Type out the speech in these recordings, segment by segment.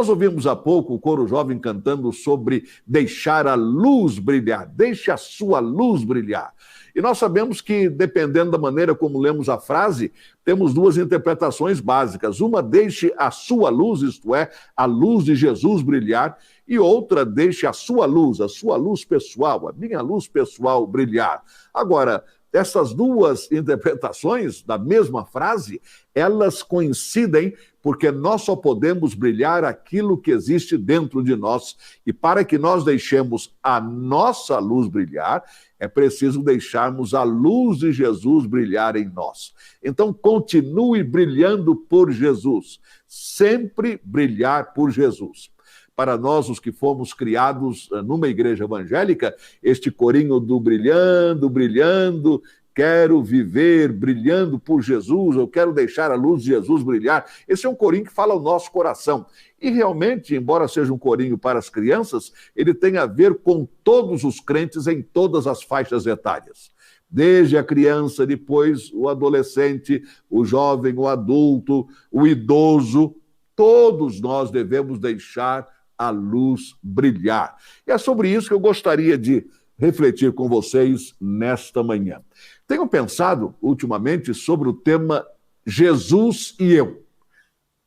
Nós ouvimos há pouco o coro jovem cantando sobre deixar a luz brilhar, deixe a sua luz brilhar. E nós sabemos que, dependendo da maneira como lemos a frase, temos duas interpretações básicas. Uma, deixe a sua luz, isto é, a luz de Jesus brilhar, e outra, deixe a sua luz pessoal, a minha luz pessoal brilhar. Agora, essas duas interpretações da mesma frase, elas coincidem porque nós só podemos brilhar aquilo que existe dentro de nós. E para que nós deixemos a nossa luz brilhar, é preciso deixarmos a luz de Jesus brilhar em nós. Então, continue brilhando por Jesus. Sempre brilhar por Jesus. Para nós, os que fomos criados numa igreja evangélica, este corinho do brilhando, brilhando, quero viver brilhando por Jesus, eu quero deixar a luz de Jesus brilhar. Esse é um corinho que fala ao nosso coração. E realmente, embora seja um corinho para as crianças, ele tem a ver com todos os crentes em todas as faixas etárias. Desde a criança, depois o adolescente, o jovem, o adulto, o idoso, todos nós devemos deixar a luz brilhar. E é sobre isso que eu gostaria de refletir com vocês nesta manhã. Tenho pensado, ultimamente, sobre o tema Jesus e eu.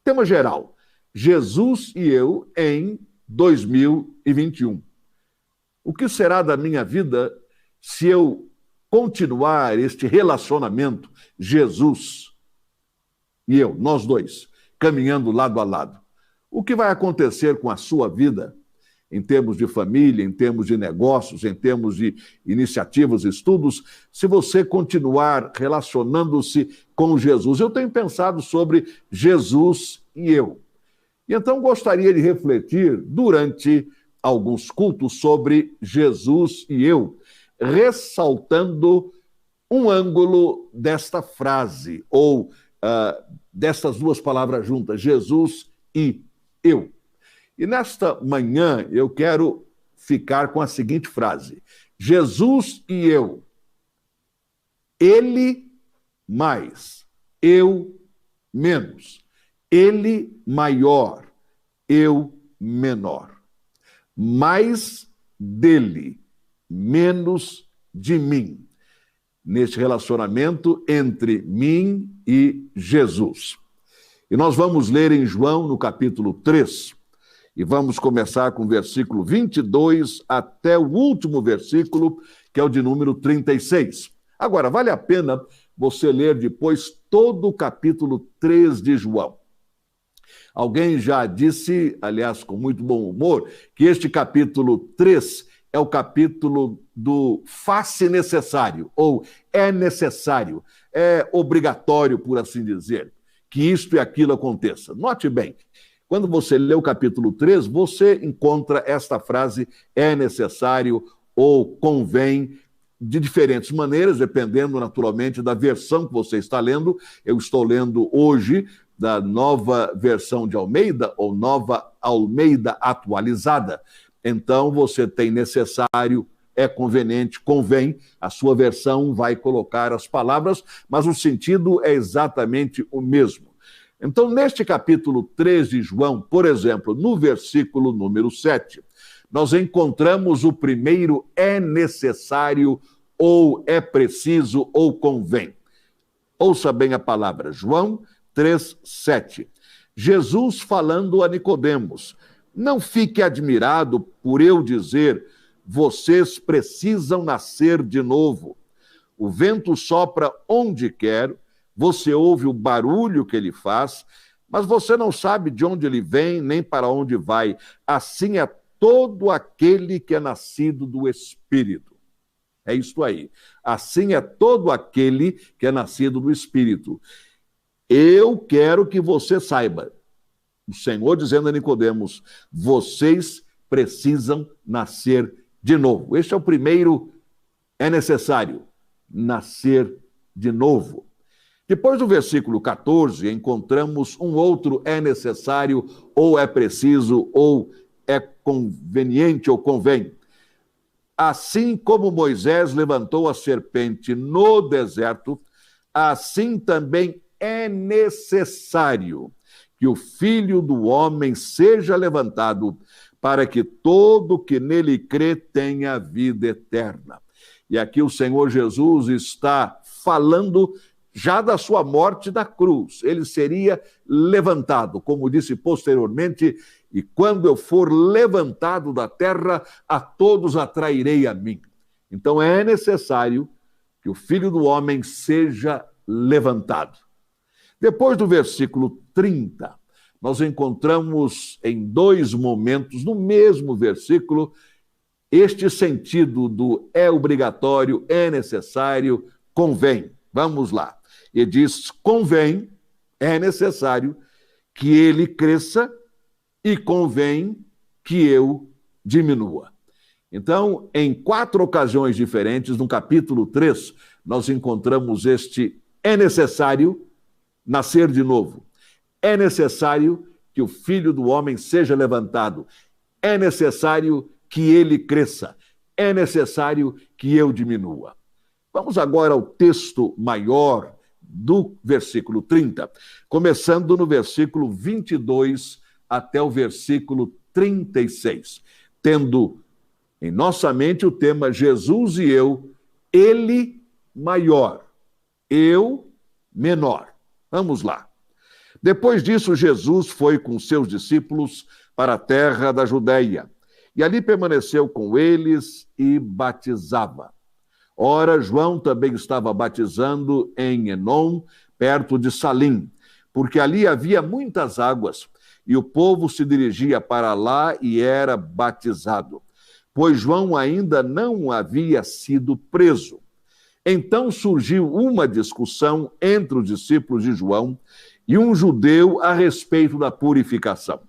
Tema geral, Jesus e eu em 2021. O que será da minha vida se eu continuar este relacionamento, Jesus e eu, nós dois, caminhando lado a lado? O que vai acontecer com a sua vida, em termos de família, em termos de negócios, em termos de iniciativas, estudos, se você continuar relacionando-se com Jesus? Eu tenho pensado sobre Jesus e eu. E então gostaria de refletir durante alguns cultos sobre Jesus e eu, ressaltando um ângulo desta frase, ou dessas duas palavras juntas, Jesus e eu. E nesta manhã eu quero ficar com a seguinte frase: Jesus e eu, ele mais, eu menos, ele maior, eu menor, mais dele, menos de mim, neste relacionamento entre mim e Jesus. E nós vamos ler em João, no capítulo 3, e vamos começar com o versículo 22 até o último versículo, que é o de número 36. Agora, vale a pena você ler depois todo o capítulo 3 de João. Alguém já disse, aliás, com muito bom humor, que este capítulo 3 é o capítulo do faz-se necessário, ou é necessário, é obrigatório, por assim dizer, que isto e aquilo aconteça. Note bem, quando você lê o capítulo 3, você encontra esta frase, é necessário ou convém, de diferentes maneiras, dependendo naturalmente da versão que você está lendo. Eu estou lendo hoje da nova versão de Almeida, ou nova Almeida atualizada. Então você tem necessário, é conveniente, convém, a sua versão vai colocar as palavras, mas o sentido é exatamente o mesmo. Então, neste capítulo 3 de João, por exemplo, no versículo número 7, nós encontramos o primeiro é necessário, ou é preciso, ou convém. Ouça bem a palavra, João 3, 7. Jesus falando a Nicodemos: não fique admirado por eu dizer, vocês precisam nascer de novo. O vento sopra onde quer, você ouve o barulho que ele faz, mas você não sabe de onde ele vem, nem para onde vai. Assim é todo aquele que é nascido do Espírito. É isto aí. Assim é todo aquele que é nascido do Espírito. Eu quero que você saiba, o Senhor dizendo a Nicodemos, vocês precisam nascer de novo. Este é o primeiro, é necessário nascer de novo. Depois do versículo 14, encontramos um outro é necessário, ou é preciso, ou é conveniente, ou convém. Assim como Moisés levantou a serpente no deserto, assim também é necessário que o Filho do Homem seja levantado, para que todo que nele crê tenha vida eterna. E aqui o Senhor Jesus está falando já da sua morte da cruz. Ele seria levantado, como disse posteriormente, e quando eu for levantado da terra, a todos atrairei a mim. Então é necessário que o Filho do Homem seja levantado. Depois do versículo 30, nós encontramos em dois momentos, no mesmo versículo, este sentido do é obrigatório, é necessário, convém. Vamos lá. E diz, convém, é necessário que ele cresça e convém que eu diminua. Então, em 4 ocasiões diferentes, no capítulo 3, nós encontramos este é necessário nascer de novo. É necessário que o Filho do Homem seja levantado. É necessário que ele cresça. É necessário que eu diminua. Vamos agora ao texto maior do versículo 30, começando no versículo 22 até o versículo 36, tendo em nossa mente o tema Jesus e eu, ele maior, eu menor. Vamos lá. Depois disso, Jesus foi com seus discípulos para a terra da Judeia, e ali permaneceu com eles e batizava. Ora, João também estava batizando em Enom, perto de Salim, porque ali havia muitas águas, e o povo se dirigia para lá e era batizado, pois João ainda não havia sido preso. Então surgiu uma discussão entre os discípulos de João e um judeu a respeito da purificação.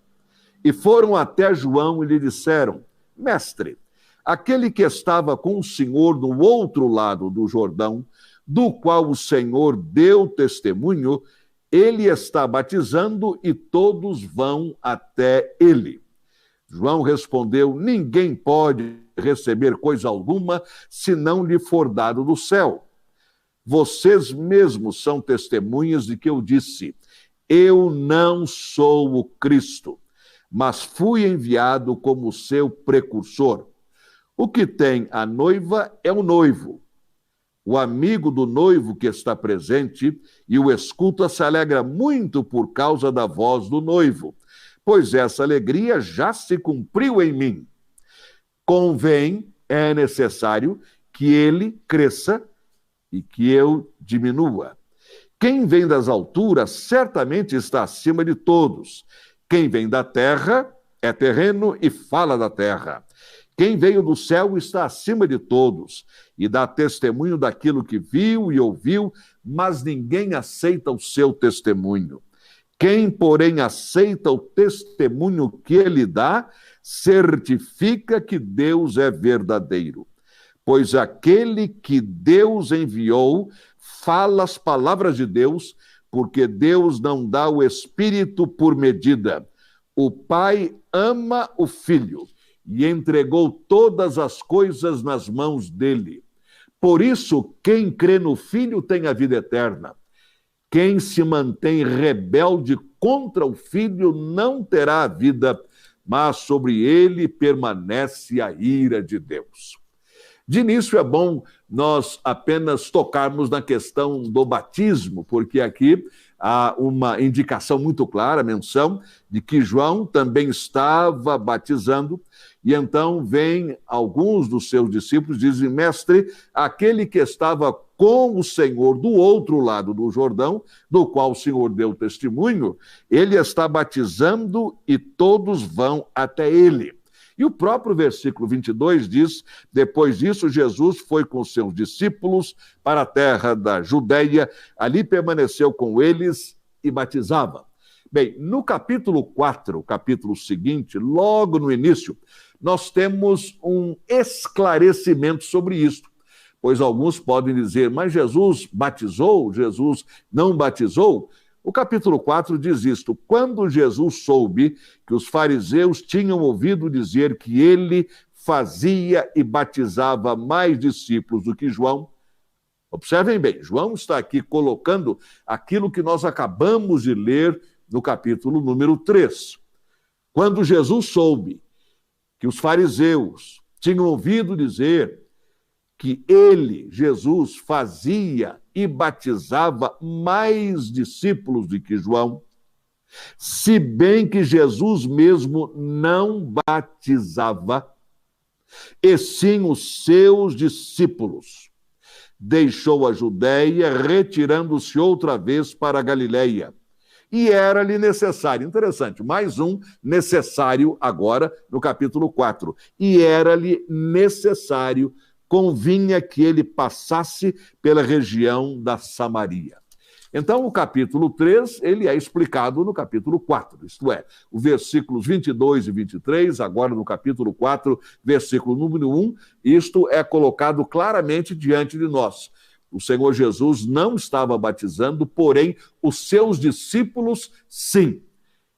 E foram até João e lhe disseram, mestre, aquele que estava com o Senhor no outro lado do Jordão, do qual o Senhor deu testemunho, ele está batizando e todos vão até ele. João respondeu, ninguém pode receber coisa alguma se não lhe for dado do céu. Vocês mesmos são testemunhas de que eu disse, eu não sou o Cristo, mas fui enviado como seu precursor. O que tem a noiva é o noivo. O amigo do noivo que está presente e o escuta se alegra muito por causa da voz do noivo, pois essa alegria já se cumpriu em mim. Convém, é necessário que ele cresça e que eu diminua. Quem vem das alturas certamente está acima de todos. Quem vem da terra é terreno e fala da terra. Quem veio do céu está acima de todos e dá testemunho daquilo que viu e ouviu, mas ninguém aceita o seu testemunho. Quem, porém, aceita o testemunho que ele dá, certifica que Deus é verdadeiro. Pois aquele que Deus enviou fala as palavras de Deus, porque Deus não dá o Espírito por medida. O Pai ama o Filho e entregou todas as coisas nas mãos dele. Por isso, quem crê no Filho tem a vida eterna. Quem se mantém rebelde contra o Filho não terá a vida, mas sobre ele permanece a ira de Deus. De início é bom nós apenas tocarmos na questão do batismo, porque aqui há uma indicação muito clara, a menção de que João também estava batizando, e então vem alguns dos seus discípulos e dizem, mestre, aquele que estava com o Senhor do outro lado do Jordão, do qual o Senhor deu testemunho, ele está batizando e todos vão até ele. E o próprio versículo 22 diz, depois disso Jesus foi com seus discípulos para a terra da Judeia, ali permaneceu com eles e batizava. Bem, no capítulo 4, o capítulo seguinte, logo no início, nós temos um esclarecimento sobre isto. Pois alguns podem dizer, mas Jesus batizou? Jesus não batizou? O capítulo 4 diz isto, quando Jesus soube que os fariseus tinham ouvido dizer que ele fazia e batizava mais discípulos do que João, observem bem, João está aqui colocando aquilo que nós acabamos de ler no capítulo número 3. Quando Jesus soube que os fariseus tinham ouvido dizer que ele, Jesus, fazia e batizava mais discípulos do que João, se bem que Jesus mesmo não batizava, e sim os seus discípulos. Deixou a Judéia, retirando-se outra vez para a Galileia. E era-lhe necessário, interessante, mais um necessário agora no capítulo 4. E era-lhe necessário, convinha que ele passasse pela região da Samaria. Então, o capítulo 3, ele é explicado no capítulo 4, isto é, os versículos 22 e 23, agora no capítulo 4, versículo número 1, isto é colocado claramente diante de nós. O Senhor Jesus não estava batizando, porém, os seus discípulos, sim.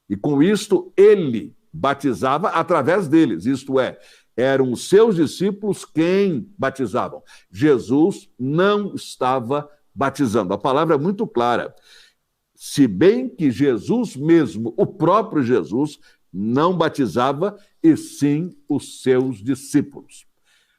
E com isto, ele batizava através deles, isto é, eram os seus discípulos quem batizavam. Jesus não estava batizando. A palavra é muito clara. Se bem que Jesus mesmo, o próprio Jesus, não batizava, e sim os seus discípulos.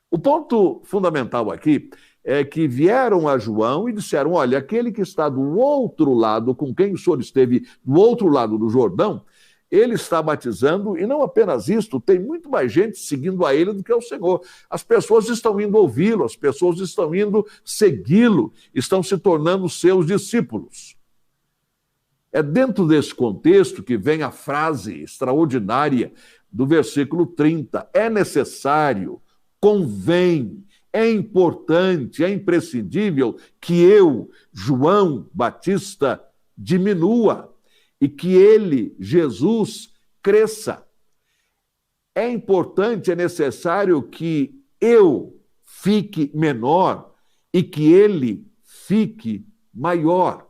O ponto fundamental aqui é que vieram a João e disseram, olha, aquele que está do outro lado, com quem o senhor esteve do outro lado do Jordão, ele está batizando, e não apenas isto, tem muito mais gente seguindo a ele do que ao Senhor. As pessoas estão indo ouvi-lo, as pessoas estão indo segui-lo, estão se tornando seus discípulos. É dentro desse contexto que vem a frase extraordinária do versículo 30. É necessário, convém, é importante, é imprescindível que eu, João Batista, diminua e que ele, Jesus, cresça. É importante, é necessário que eu fique menor e que ele fique maior.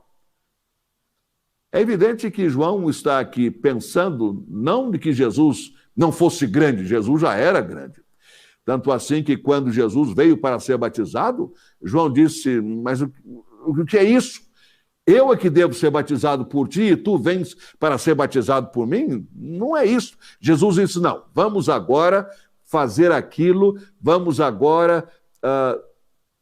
É evidente que João está aqui pensando não de que Jesus não fosse grande, Jesus já era grande. Tanto assim que quando Jesus veio para ser batizado, João disse, mas o que é isso? Eu é que devo ser batizado por ti e tu vens para ser batizado por mim? Não é isso. Jesus disse, não, vamos agora fazer aquilo, vamos agora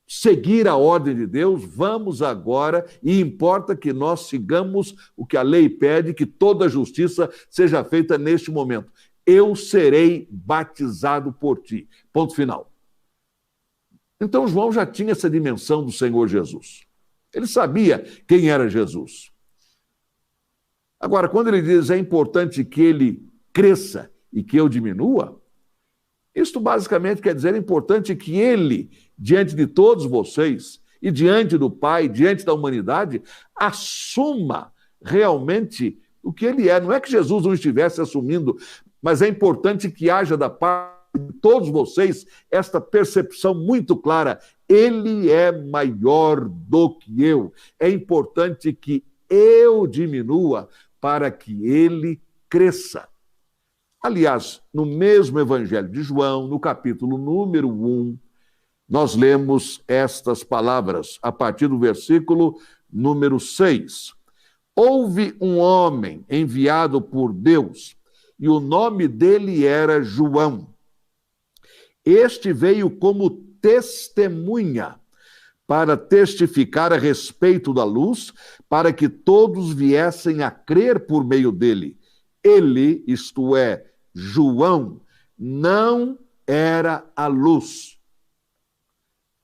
seguir a ordem de Deus, vamos agora, e importa que nós sigamos o que a lei pede, que toda justiça seja feita neste momento. Eu serei batizado por ti. Ponto final. Então João já tinha essa dimensão do Senhor Jesus. Ele sabia quem era Jesus. Agora, quando ele diz é importante que ele cresça e que eu diminua, isto basicamente quer dizer é importante que ele, diante de todos vocês e diante do Pai, diante da humanidade, assuma realmente o que ele é. Não é que Jesus não estivesse assumindo, mas é importante que haja da parte de todos vocês esta percepção muito clara. Ele é maior do que eu. É importante que eu diminua para que ele cresça. Aliás, no mesmo Evangelho de João, no capítulo número 1, nós lemos estas palavras, a partir do versículo número 6. Houve um homem enviado por Deus, e o nome dele era João. Este veio como testemunha, para testificar a respeito da luz, para que todos viessem a crer por meio dele. Ele, isto é, João, não era a luz.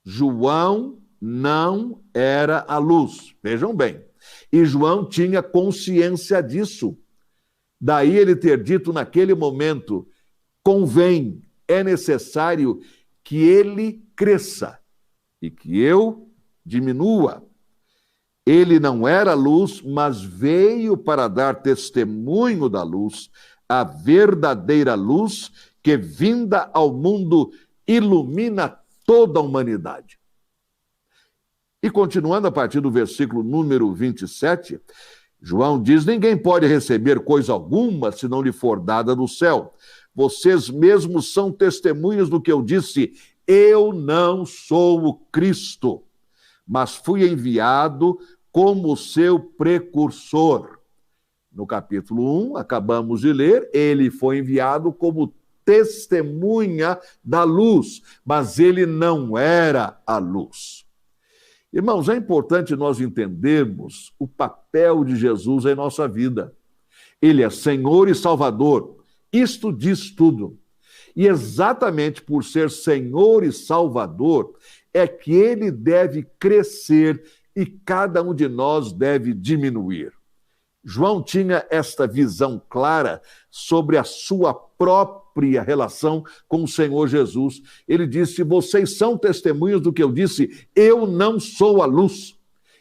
João não era a luz. Vejam bem. E João tinha consciência disso. Daí ele ter dito naquele momento, convém, é necessário que ele cresça e que eu diminua. Ele não era luz, mas veio para dar testemunho da luz, a verdadeira luz que, vinda ao mundo, ilumina toda a humanidade. E continuando a partir do versículo número 27, João diz, ninguém pode receber coisa alguma se não lhe for dada do céu. Vocês mesmos são testemunhas do que eu disse, eu não sou o Cristo, mas fui enviado como seu precursor. No capítulo 1, acabamos de ler, ele foi enviado como testemunha da luz, mas ele não era a luz. Irmãos, é importante nós entendermos o papel de Jesus em nossa vida. Ele é Senhor e Salvador. Isto diz tudo. E exatamente por ser Senhor e Salvador, é que ele deve crescer e cada um de nós deve diminuir. João tinha esta visão clara sobre a sua própria relação com o Senhor Jesus. Ele disse: vocês são testemunhas do que eu disse, eu não sou a luz.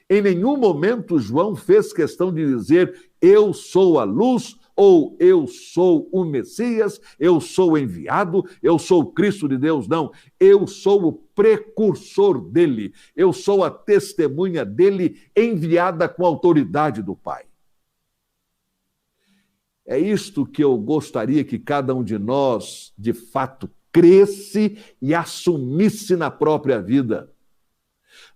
Em nenhum momento João fez questão de dizer eu sou a luz, ou eu sou o Messias, eu sou o enviado, eu sou o Cristo de Deus. Não, eu sou o precursor dele, eu sou a testemunha dele enviada com a autoridade do Pai. É isto que eu gostaria que cada um de nós, de fato, cresce e assumisse na própria vida.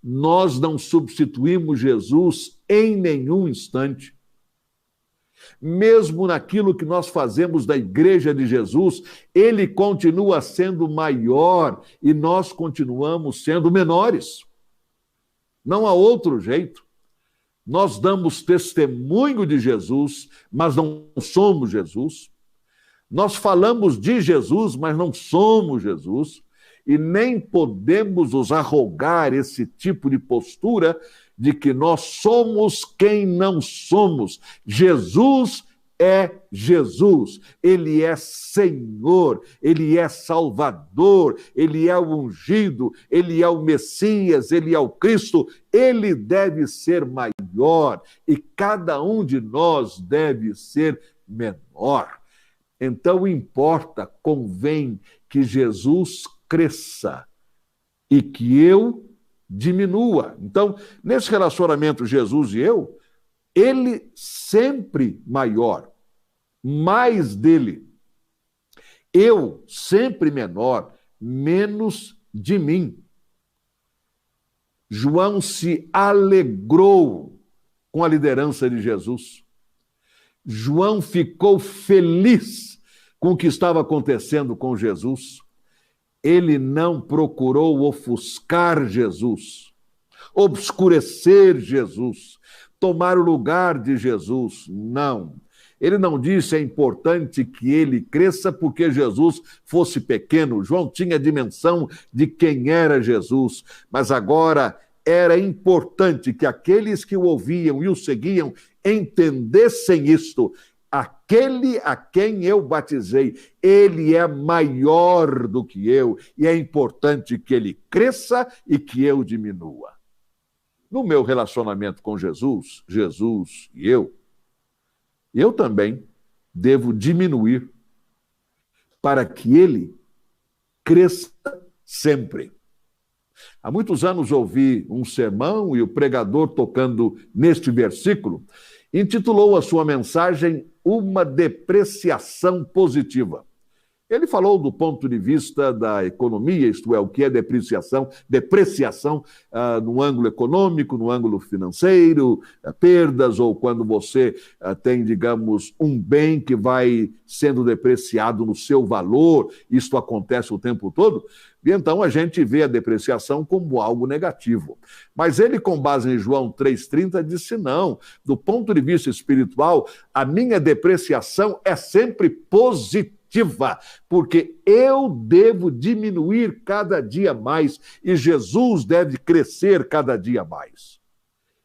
Nós não substituímos Jesus em nenhum instante. Mesmo naquilo que nós fazemos da Igreja de Jesus, ele continua sendo maior e nós continuamos sendo menores. Não há outro jeito. Nós damos testemunho de Jesus, mas não somos Jesus. Nós falamos de Jesus, mas não somos Jesus. E nem podemos nos arrogar esse tipo de postura de que nós somos quem não somos. Jesus é Jesus, ele é Senhor, ele é Salvador, ele é o ungido, ele é o Messias, ele é o Cristo, ele deve ser maior e cada um de nós deve ser menor. Então importa, convém que Jesus cresça e que eu diminua. Então, nesse relacionamento Jesus e eu, ele sempre maior, mais dele. Eu sempre menor, menos de mim. João se alegrou com a liderança de Jesus. João ficou feliz com o que estava acontecendo com Jesus. Ele não procurou ofuscar Jesus, obscurecer Jesus, tomar o lugar de Jesus. Não. Ele não disse é importante que ele cresça porque Jesus fosse pequeno. João tinha a dimensão de quem era Jesus, mas agora era importante que aqueles que o ouviam e o seguiam entendessem isto. Aquele a quem eu batizei, ele é maior do que eu, e é importante que ele cresça e que eu diminua. No meu relacionamento com Jesus, Jesus e eu também devo diminuir para que ele cresça sempre. Há muitos anos ouvi um sermão e o pregador, tocando neste versículo, intitulou a sua mensagem Uma Depreciação Positiva. Ele falou do ponto de vista da economia, isto é, o que é depreciação, no ângulo econômico, no ângulo financeiro, perdas, ou quando você tem, digamos, um bem que vai sendo depreciado no seu valor, isto acontece o tempo todo, e então a gente vê a depreciação como algo negativo. Mas ele, com base em João 3,30, disse não, do ponto de vista espiritual, a minha depreciação é sempre positiva, porque eu devo diminuir cada dia mais e Jesus deve crescer cada dia mais.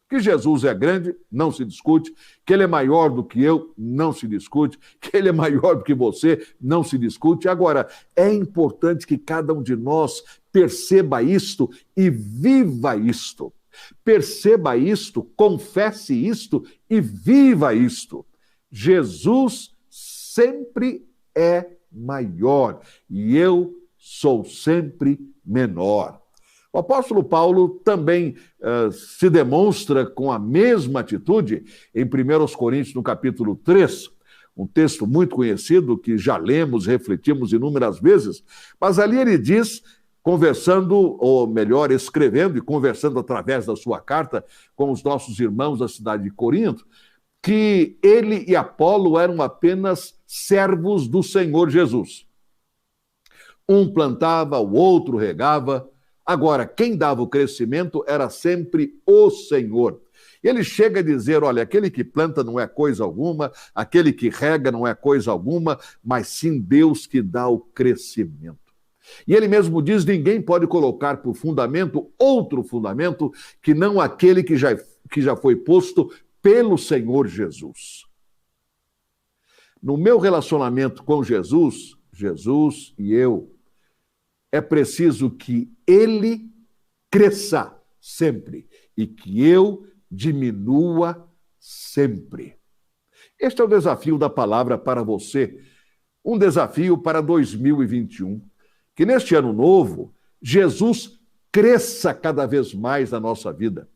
Que Jesus é grande, não se discute. Que ele é maior do que eu, não se discute. Que ele é maior do que você, não se discute. Agora, é importante que cada um de nós perceba isto e viva isto. Perceba isto, confesse isto e viva isto. Jesus sempre é maior e eu sou sempre menor. O apóstolo Paulo também se demonstra com a mesma atitude em 1 Coríntios, no capítulo 3, um texto muito conhecido que já lemos, refletimos inúmeras vezes, mas ali ele diz, conversando, ou melhor, escrevendo e conversando através da sua carta com os nossos irmãos da cidade de Corinto, que ele e Apolo eram apenas servos do Senhor Jesus. Um plantava, o outro regava. Agora, quem dava o crescimento era sempre o Senhor. E ele chega a dizer, olha, aquele que planta não é coisa alguma, aquele que rega não é coisa alguma, mas sim Deus que dá o crescimento. E ele mesmo diz, ninguém pode colocar por fundamento outro fundamento que não aquele que já foi posto pelo Senhor Jesus. No meu relacionamento com Jesus, Jesus e eu, é preciso que ele cresça sempre e que eu diminua sempre. Este é o desafio da palavra para você, um desafio para 2021. Que neste ano novo, Jesus cresça cada vez mais na nossa vida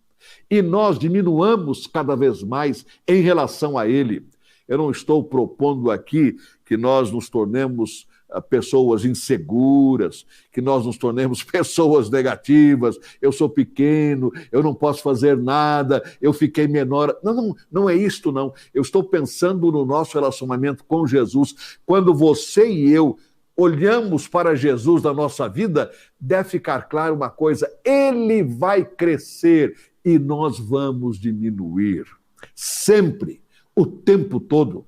e nós diminuamos cada vez mais em relação a ele. Eu não estou propondo aqui que nós nos tornemos pessoas inseguras, que nós nos tornemos pessoas negativas, eu sou pequeno, eu não posso fazer nada, eu fiquei menor. Não é isto, não. Eu estou pensando no nosso relacionamento com Jesus. Quando você e eu olhamos para Jesus na nossa vida, deve ficar claro uma coisa, ele vai crescer e nós vamos diminuir. Sempre, o tempo todo.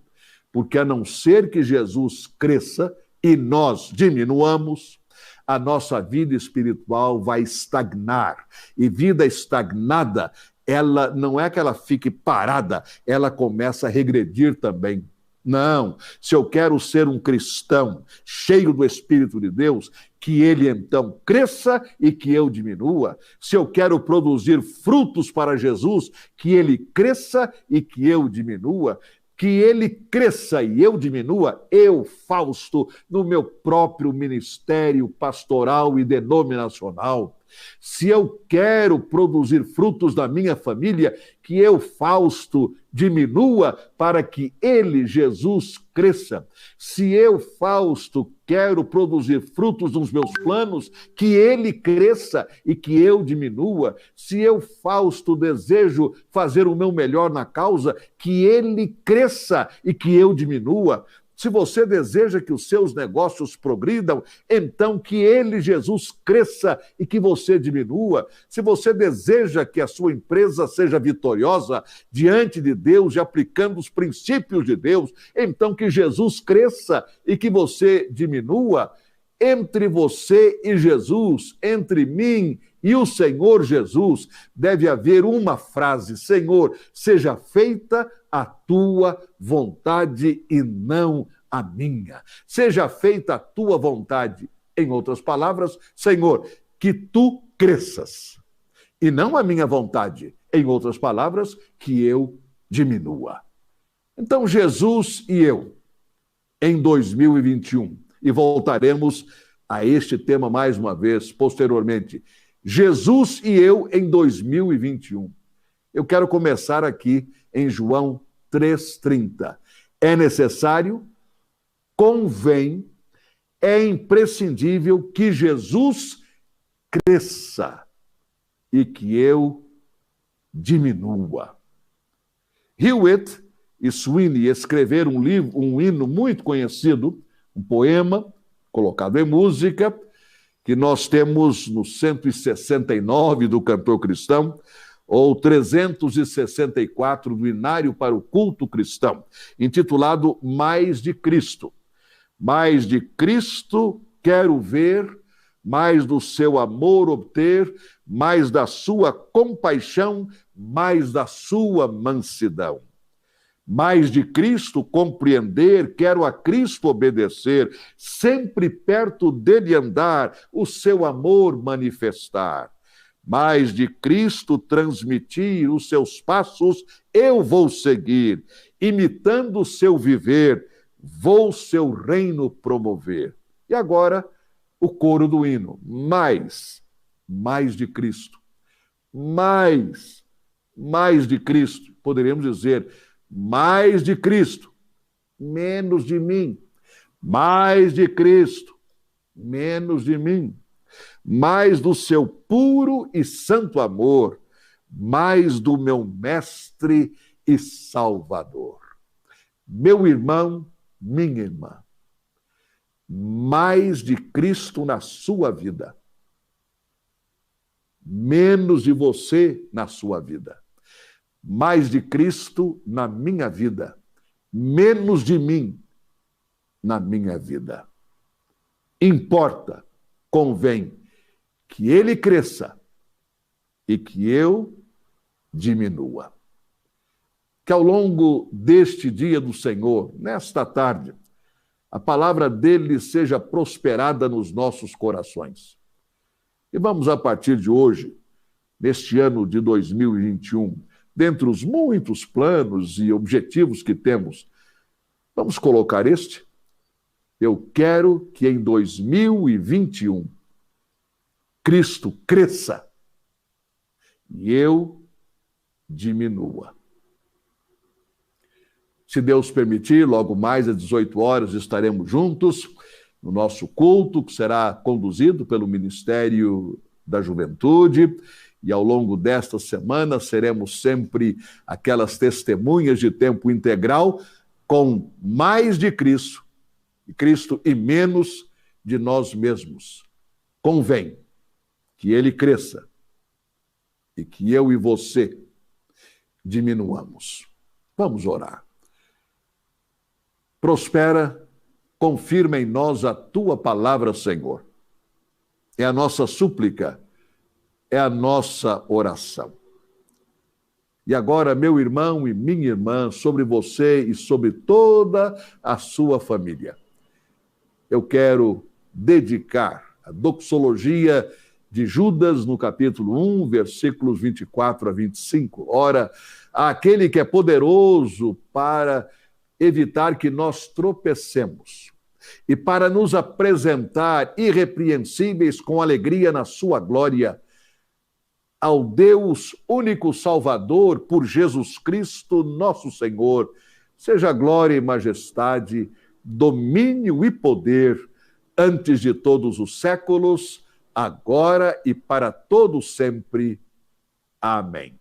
Porque a não ser que Jesus cresça e nós diminuamos, a nossa vida espiritual vai estagnar. E vida estagnada, ela não é que ela fique parada, ela começa a regredir também. Não, se eu quero ser um cristão cheio do Espírito de Deus, que ele então cresça e que eu diminua. Se eu quero produzir frutos para Jesus, que ele cresça e que eu diminua. Que ele cresça e eu diminua, eu, Fausto, no meu próprio ministério pastoral e denominacional. Se eu quero produzir frutos da minha família, que eu, Fausto, diminua para que ele, Jesus, cresça. Se eu, Fausto, quero produzir frutos nos meus planos, que ele cresça e que eu diminua. Se eu, Fausto, desejo fazer o meu melhor na causa, que ele cresça e que eu diminua. Se você deseja que os seus negócios progridam, então que ele, Jesus, cresça e que você diminua. Se você deseja que a sua empresa seja vitoriosa diante de Deus e aplicando os princípios de Deus, então que Jesus cresça e que você diminua. Entre você e Jesus, entre mim e o Senhor Jesus, deve haver uma frase: Senhor, seja feita a tua vontade e não a minha. Seja feita a tua vontade. Em outras palavras, Senhor, que tu cresças e não a minha vontade. Em outras palavras, que eu diminua. Então, Jesus e eu, em 2021, e voltaremos a este tema mais uma vez posteriormente. Jesus e eu em 2021. Eu quero começar aqui em João 3,30. É necessário, convém, é imprescindível que Jesus cresça e que eu diminua. Hewitt e Sweeney escreveram um hino muito conhecido, um poema colocado em música, que nós temos no 169 do Cantor Cristão, ou 364 do Inário para o Culto Cristão, intitulado Mais de Cristo. Mais de Cristo quero ver, mais do seu amor obter, mais da sua compaixão, mais da sua mansidão. Mais de Cristo compreender, quero a Cristo obedecer, sempre perto dele andar, o seu amor manifestar. Mais de Cristo transmitir, os seus passos eu vou seguir, imitando o seu viver, vou seu reino promover. E agora, o coro do hino. Mais de Cristo. Mais de Cristo. Poderíamos dizer, mais de Cristo, menos de mim. Mais de Cristo, menos de mim. Mais do seu puro e santo amor, mais do meu mestre e Salvador. Meu irmão, minha irmã, mais de Cristo na sua vida, menos de você na sua vida. Mais de Cristo na minha vida, menos de mim na minha vida. Importa, convém que ele cresça e que eu diminua. Que ao longo deste dia do Senhor, nesta tarde, a palavra dele seja prosperada nos nossos corações. E vamos, a partir de hoje, neste ano de 2021, dentre os muitos planos e objetivos que temos, vamos colocar este. Eu quero que em 2021 Cristo cresça e eu diminua. Se Deus permitir, logo mais às 18 horas estaremos juntos no nosso culto, que será conduzido pelo Ministério da Juventude. E ao longo desta semana seremos sempre aquelas testemunhas de tempo integral com mais de Cristo e menos de nós mesmos. Convém que ele cresça e que eu e você diminuamos. Vamos orar. Prospera, confirma em nós a tua palavra, Senhor. É a nossa súplica, é a nossa oração. E agora, meu irmão e minha irmã, sobre você e sobre toda a sua família, eu quero dedicar a doxologia de Judas, no capítulo 1, versículos 24 a 25. Ora, àquele que é poderoso para evitar que nós tropecemos e para nos apresentar irrepreensíveis com alegria na sua glória, ao Deus único Salvador, por Jesus Cristo, nosso Senhor, seja glória e majestade, domínio e poder, antes de todos os séculos, agora e para todo sempre. Amém.